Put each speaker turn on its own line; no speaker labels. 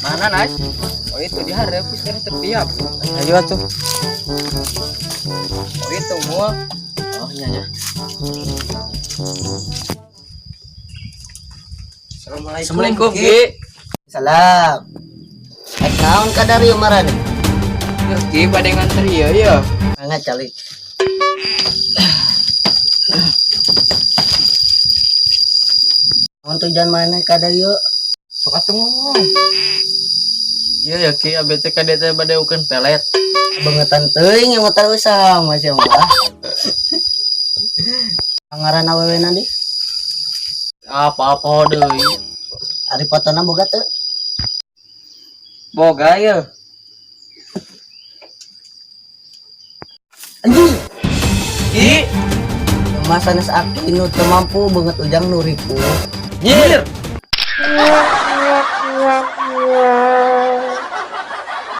Mana Nas? Oh itu di harap kan tertiap.
Ayo tuh.
Oh itu mua.
Oh iya ya.
Assalamualaikum Ki.
Salam. Naon kadari umaran?
Ki pada nganter ya.
Enggak cali. Naon tujuan mana kadari yuk?
Sok atuh ngomong. Iya ya Ki, abete kadete bade ukeun pelet.
Bangetan teuing yang motor usaha masih mah. Pangaran awewe nanti?
Apa-apa deui.
Ari fotona boga teu?
Boga ya.
Anjing.
Ki,
Mas sanes aki nu teu mampu banget ujang nu ripuh.
nyir.